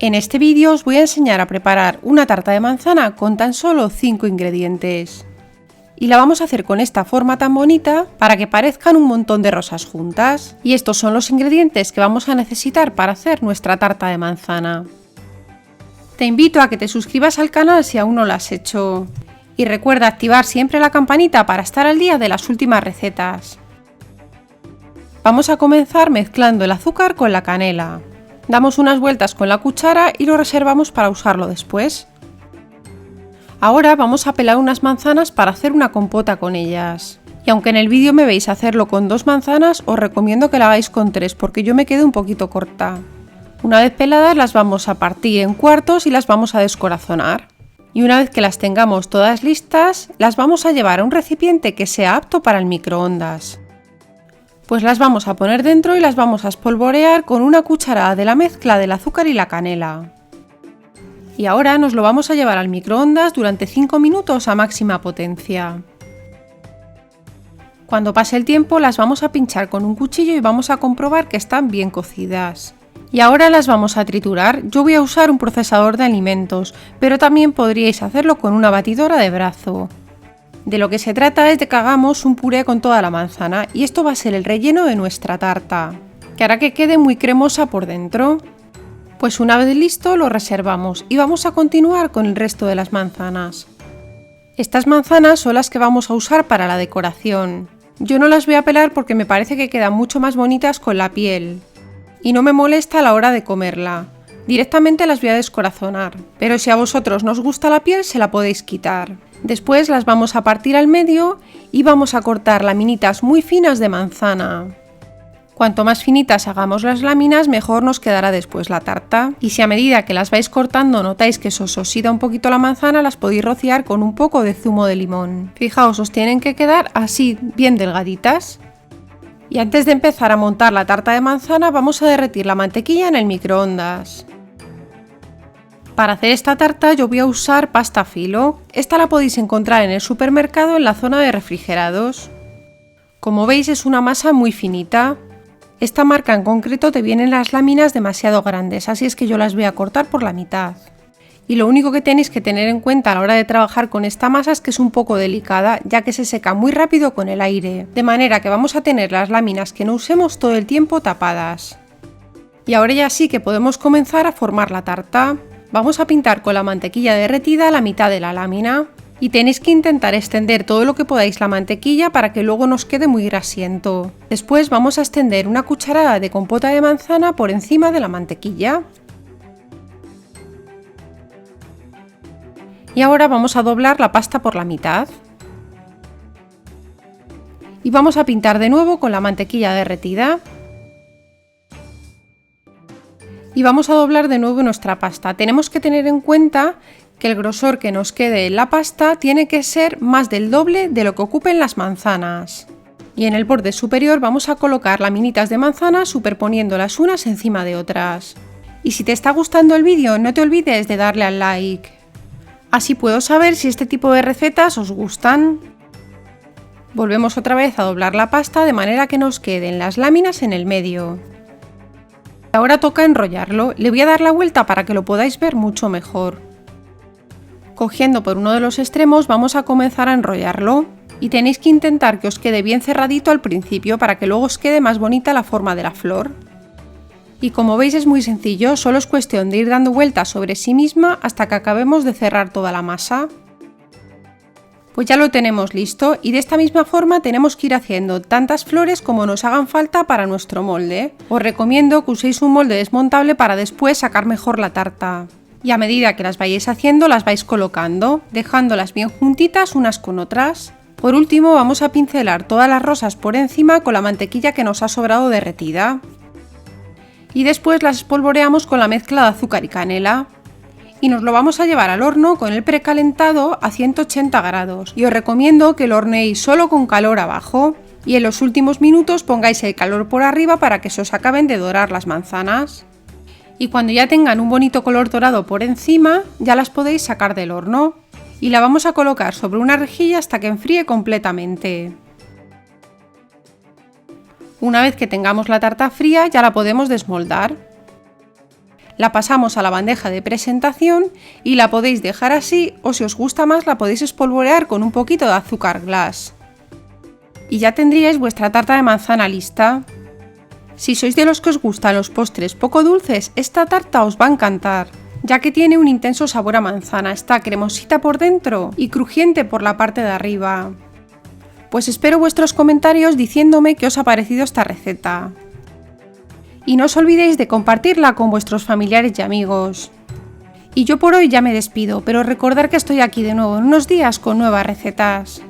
En este vídeo os voy a enseñar a preparar una tarta de manzana con tan solo 5 ingredientes. Y la vamos a hacer con esta forma tan bonita para que parezcan un montón de rosas juntas. Y estos son los ingredientes que vamos a necesitar para hacer nuestra tarta de manzana. Te invito a que te suscribas al canal si aún no lo has hecho. Y recuerda activar siempre la campanita para estar al día de las últimas recetas. Vamos a comenzar mezclando el azúcar con la canela. Damos unas vueltas con la cuchara y lo reservamos para usarlo después. Ahora vamos a pelar unas manzanas para hacer una compota con ellas. Y aunque en el vídeo me veis hacerlo con 2 manzanas, os recomiendo que lo hagáis con 3 porque yo me quedo un poquito corta. Una vez peladas las vamos a partir en cuartos y las vamos a descorazonar. Y una vez que las tengamos todas listas, las vamos a llevar a un recipiente que sea apto para el microondas. Pues las vamos a poner dentro y las vamos a espolvorear con una cucharada de la mezcla del azúcar y la canela. Y ahora nos lo vamos a llevar al microondas durante 5 minutos a máxima potencia. Cuando pase el tiempo las vamos a pinchar con un cuchillo y vamos a comprobar que están bien cocidas. Y ahora las vamos a triturar. Yo voy a usar un procesador de alimentos, pero también podríais hacerlo con una batidora de brazo. De lo que se trata es de que hagamos un puré con toda la manzana y esto va a ser el relleno de nuestra tarta, que hará que quede muy cremosa por dentro. Pues una vez listo lo reservamos y vamos a continuar con el resto de las manzanas. Estas manzanas son las que vamos a usar para la decoración. Yo no las voy a pelar porque me parece que quedan mucho más bonitas con la piel y no me molesta a la hora de comerla. Directamente las voy a descorazonar, pero si a vosotros no os gusta la piel se la podéis quitar. Después las vamos a partir al medio y vamos a cortar laminitas muy finas de manzana. Cuanto más finitas hagamos las láminas, mejor nos quedará después la tarta. Y si a medida que las vais cortando notáis que se os oxida un poquito la manzana, las podéis rociar con un poco de zumo de limón. Fijaos, os tienen que quedar así, bien delgaditas. Y antes de empezar a montar la tarta de manzana, vamos a derretir la mantequilla en el microondas. Para hacer esta tarta yo voy a usar pasta filo. Esta la podéis encontrar en el supermercado en la zona de refrigerados. Como veis es una masa muy finita. Esta marca en concreto te vienen las láminas demasiado grandes, así es que yo las voy a cortar por la mitad. Y lo único que tenéis que tener en cuenta a la hora de trabajar con esta masa es que es un poco delicada, ya que se seca muy rápido con el aire, de manera que vamos a tener las láminas que no usemos todo el tiempo tapadas. Y ahora ya sí que podemos comenzar a formar la tarta. Vamos a pintar con la mantequilla derretida la mitad de la lámina y tenéis que intentar extender todo lo que podáis la mantequilla para que luego nos quede muy grasiento. Después vamos a extender una cucharada de compota de manzana por encima de la mantequilla. Y ahora vamos a doblar la pasta por la mitad. Y vamos a pintar de nuevo con la mantequilla derretida. Y vamos a doblar de nuevo nuestra pasta. Tenemos que tener en cuenta que el grosor que nos quede en la pasta tiene que ser más del doble de lo que ocupen las manzanas. Y en el borde superior vamos a colocar laminitas de manzana superponiéndolas unas encima de otras. Y si te está gustando el vídeo no te olvides de darle al like. Así puedo saber si este tipo de recetas os gustan. Volvemos otra vez a doblar la pasta de manera que nos queden las láminas en el medio. Ahora toca enrollarlo, le voy a dar la vuelta para que lo podáis ver mucho mejor. Cogiendo por uno de los extremos vamos a comenzar a enrollarlo y tenéis que intentar que os quede bien cerradito al principio para que luego os quede más bonita la forma de la flor. Y como veis es muy sencillo, solo es cuestión de ir dando vueltas sobre sí misma hasta que acabemos de cerrar toda la masa. Pues ya lo tenemos listo y de esta misma forma tenemos que ir haciendo tantas flores como nos hagan falta para nuestro molde. Os recomiendo que uséis un molde desmontable para después sacar mejor la tarta. Y a medida que las vayáis haciendo las vais colocando, dejándolas bien juntitas unas con otras. Por último vamos a pincelar todas las rosas por encima con la mantequilla que nos ha sobrado derretida. Y después las espolvoreamos con la mezcla de azúcar y canela. Y nos lo vamos a llevar al horno con el precalentado a 180 grados y os recomiendo que lo horneéis solo con calor abajo y en los últimos minutos pongáis el calor por arriba para que se os acaben de dorar las manzanas. Y cuando ya tengan un bonito color dorado por encima ya las podéis sacar del horno y la vamos a colocar sobre una rejilla hasta que enfríe completamente. Una vez que tengamos la tarta fría ya la podemos desmoldar. La pasamos a la bandeja de presentación y la podéis dejar así, o si os gusta más la podéis espolvorear con un poquito de azúcar glass. Y ya tendríais vuestra tarta de manzana lista. Si sois de los que os gustan los postres poco dulces, esta tarta os va a encantar, ya que tiene un intenso sabor a manzana, está cremosita por dentro y crujiente por la parte de arriba. Pues espero vuestros comentarios diciéndome qué os ha parecido esta receta. Y no os olvidéis de compartirla con vuestros familiares y amigos. Y yo por hoy ya me despido, pero recordad que estoy aquí de nuevo en unos días con nuevas recetas.